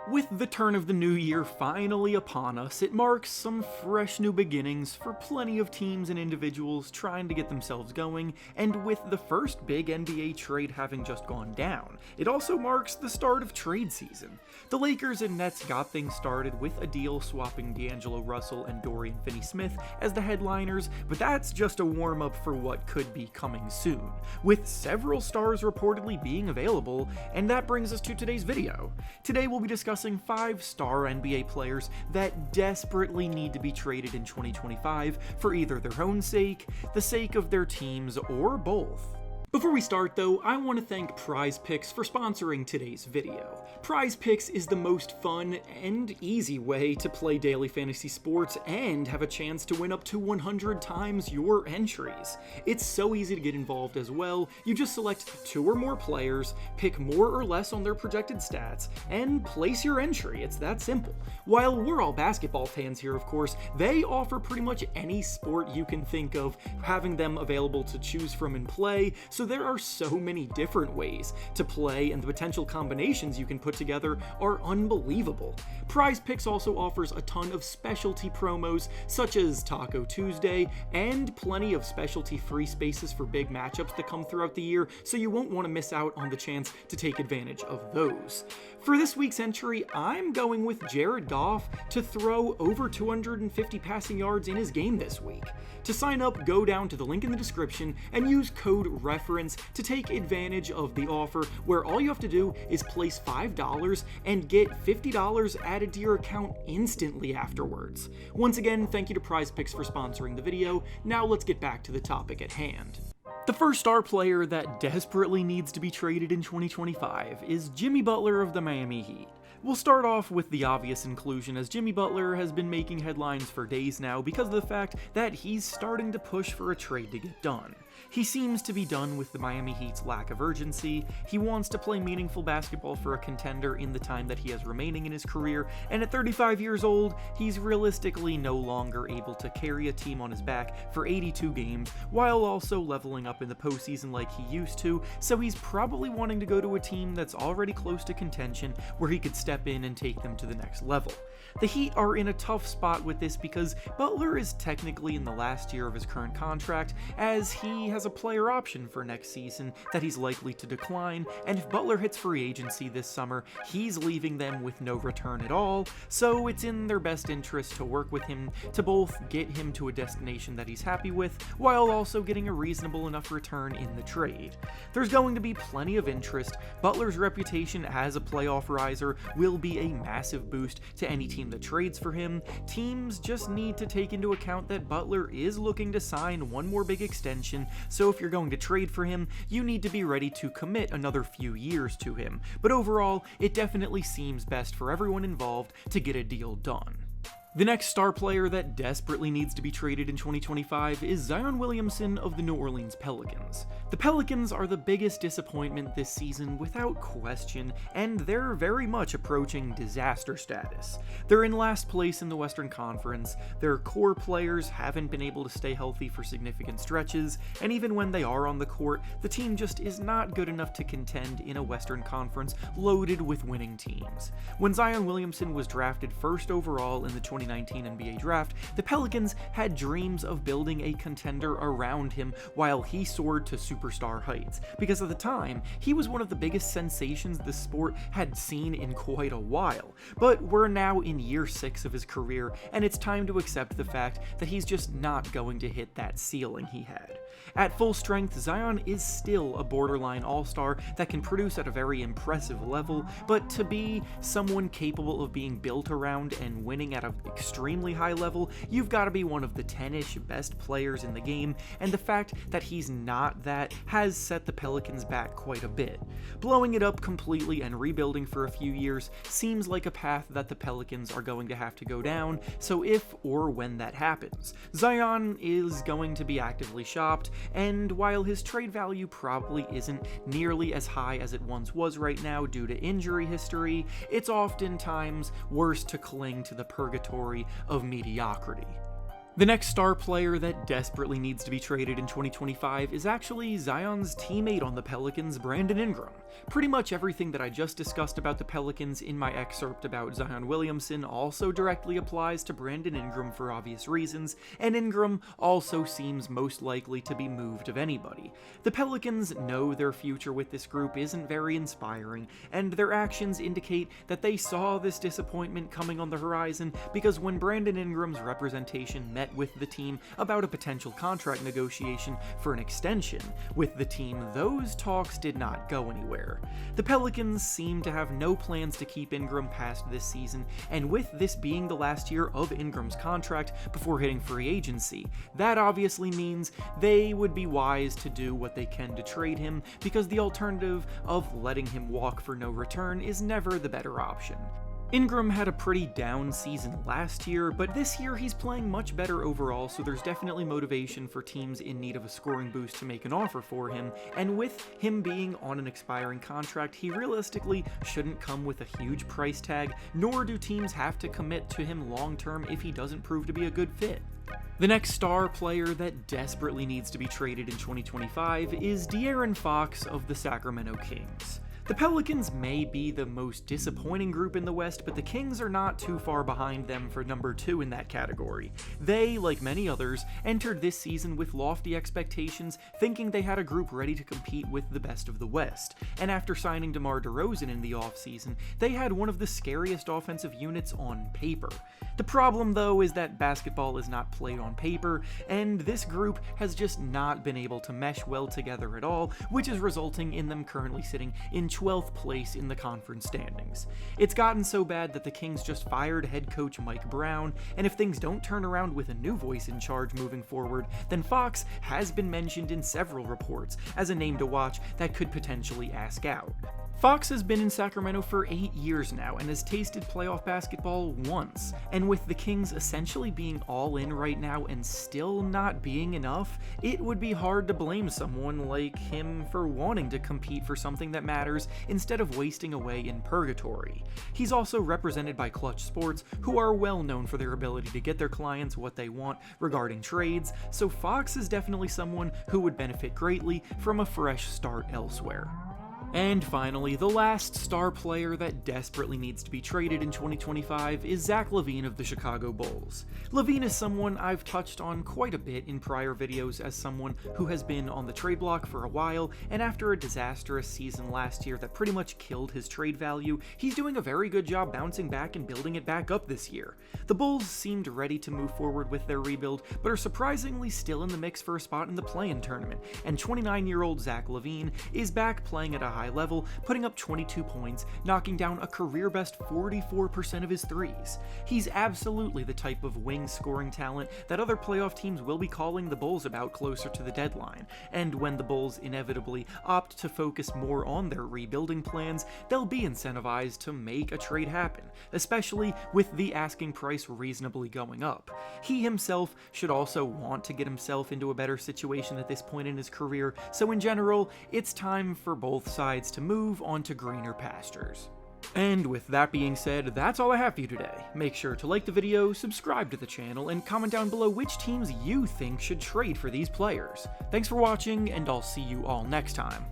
With the turn of the new year finally upon us, it marks some fresh new beginnings for plenty of teams and individuals trying to get themselves going, and with the first big NBA trade having just gone down, it also marks the start of trade season. The Lakers and Nets got things started with a deal swapping D'Angelo Russell and Dorian Finney-Smith as the headliners, but that's just a warm-up for what could be coming soon, with several stars reportedly being available, and that brings us to today's video. Today we'll be discussing 5-star NBA players that desperately need to be traded in 2025 for either their own sake, the sake of their teams, or both. Before we start though, I want to thank PrizePicks for sponsoring today's video. PrizePicks is the most fun and easy way to play daily fantasy sports and have a chance to win up to 100 times your entries. It's so easy to get involved as well. You just select 2 or more players, pick more or less on their projected stats, and place your entry. It's that simple. While we're all basketball fans here, of course, they offer pretty much any sport you can think of, having them available to choose from and play, so there are so many different ways to play, and the potential combinations you can put together are unbelievable. PrizePicks also offers a ton of specialty promos, such as Taco Tuesday, and plenty of specialty free spaces for big matchups that come throughout the year, so you won't want to miss out on the chance to take advantage of those. For this week's entry, I'm going with Jared Goff to throw over 250 passing yards in his game this week. To sign up, go down to the link in the description and use code REFERENCE to take advantage of the offer, where all you have to do is place $5 and get $50 added to your account instantly afterwards. Once again, thank you to PrizePicks for sponsoring the video. Now let's get back to the topic at hand. The first star player that desperately needs to be traded in 2025 is Jimmy Butler of the Miami Heat. We'll start off with the obvious inclusion, as Jimmy Butler has been making headlines for days now because of the fact that he's starting to push for a trade to get done. He seems to be done with the Miami Heat's lack of urgency. He wants to play meaningful basketball for a contender in the time that he has remaining in his career, and at 35 years old, he's realistically no longer able to carry a team on his back for 82 games while also leveling up in the postseason like he used to, so he's probably wanting to go to a team that's already close to contention where he could step in and take them to the next level. The Heat are in a tough spot with this because Butler is technically in the last year of his current contract, as he has a player option for next season that he's likely to decline, and if Butler hits free agency this summer, he's leaving them with no return at all, so it's in their best interest to work with him to both get him to a destination that he's happy with, while also getting a reasonable enough return in the trade. There's going to be plenty of interest. Butler's reputation as a playoff riser will be a massive boost to any team that trades for him. Teams just need to take into account that Butler is looking to sign one more big extension, so if you're going to trade for him, you need to be ready to commit another few years to him. But overall, it definitely seems best for everyone involved to get a deal done. The next star player that desperately needs to be traded in 2025 is Zion Williamson of the New Orleans Pelicans. The Pelicans are the biggest disappointment this season without question, and they're very much approaching disaster status. They're in last place in the Western Conference, their core players haven't been able to stay healthy for significant stretches, and even when they are on the court, the team just is not good enough to contend in a Western Conference loaded with winning teams. When Zion Williamson was drafted first overall in the 2019 NBA draft, the Pelicans had dreams of building a contender around him while he soared to superstar heights, because at the time, he was one of the biggest sensations the sport had seen in quite a while. But we're now in year 6 of his career, and it's time to accept the fact that he's just not going to hit that ceiling he had. At full strength, Zion is still a borderline all-star that can produce at a very impressive level, but to be someone capable of being built around and winning at an extremely high level, you've got to be one of the 10-ish best players in the game, and the fact that he's not that has set the Pelicans back quite a bit. Blowing it up completely and rebuilding for a few years seems like a path that the Pelicans are going to have to go down, so if or when that happens, Zion is going to be actively shopped, and while his trade value probably isn't nearly as high as it once was right now due to injury history, it's oftentimes worse to cling to the purgatory of mediocrity. The next star player that desperately needs to be traded in 2025 is actually Zion's teammate on the Pelicans, Brandon Ingram. Pretty much everything that I just discussed about the Pelicans in my excerpt about Zion Williamson also directly applies to Brandon Ingram for obvious reasons, and Ingram also seems most likely to be moved of anybody. The Pelicans know their future with this group isn't very inspiring, and their actions indicate that they saw this disappointment coming on the horizon, because when Brandon Ingram's representation met with the team about a potential contract negotiation for an extension with the team, those talks did not go anywhere. The Pelicans seem to have no plans to keep Ingram past this season, and with this being the last year of Ingram's contract before hitting free agency, that obviously means they would be wise to do what they can to trade him, because the alternative of letting him walk for no return is never the better option. Ingram had a pretty down season last year, but this year he's playing much better overall, so there's definitely motivation for teams in need of a scoring boost to make an offer for him, and with him being on an expiring contract, he realistically shouldn't come with a huge price tag, nor do teams have to commit to him long term if he doesn't prove to be a good fit. The next star player that desperately needs to be traded in 2025 is DeAaron Fox of the Sacramento Kings. The Pelicans may be the most disappointing group in the West, but the Kings are not too far behind them for number 2 in that category. They, like many others, entered this season with lofty expectations, thinking they had a group ready to compete with the best of the West, and after signing DeMar DeRozan in the offseason, they had one of the scariest offensive units on paper. The problem, though, is that basketball is not played on paper, and this group has just not been able to mesh well together at all, which is resulting in them currently sitting in 12th place in the conference standings. It's gotten so bad that the Kings just fired head coach Mike Brown, and if things don't turn around with a new voice in charge moving forward, then Fox has been mentioned in several reports as a name to watch that could potentially ask out. Fox has been in Sacramento for 8 years now and has tasted playoff basketball once, and with the Kings essentially being all in right now and still not being enough, it would be hard to blame someone like him for wanting to compete for something that matters instead of wasting away in purgatory. He's also represented by Clutch Sports, who are well known for their ability to get their clients what they want regarding trades, so Fox is definitely someone who would benefit greatly from a fresh start elsewhere. And finally, the last star player that desperately needs to be traded in 2025 is Zach LaVine of the Chicago Bulls. LaVine is someone I've touched on quite a bit in prior videos as someone who has been on the trade block for a while, and after a disastrous season last year that pretty much killed his trade value, he's doing a very good job bouncing back and building it back up this year. The Bulls seemed ready to move forward with their rebuild, but are surprisingly still in the mix for a spot in the play-in tournament, and 29-year-old Zach LaVine is back playing at a high level, putting up 22 points, knocking down a career-best 44% of his threes. He's absolutely the type of wing scoring talent that other playoff teams will be calling the Bulls about closer to the deadline, and when the Bulls inevitably opt to focus more on their rebuilding plans, they'll be incentivized to make a trade happen, especially with the asking price reasonably going up. He himself should also want to get himself into a better situation at this point in his career, so in general, it's time for both sides to move on to greener pastures. And with that being said, that's all I have for you today. Make sure to like the video, subscribe to the channel, and comment down below which teams you think should trade for these players. Thanks for watching, and I'll see you all next time.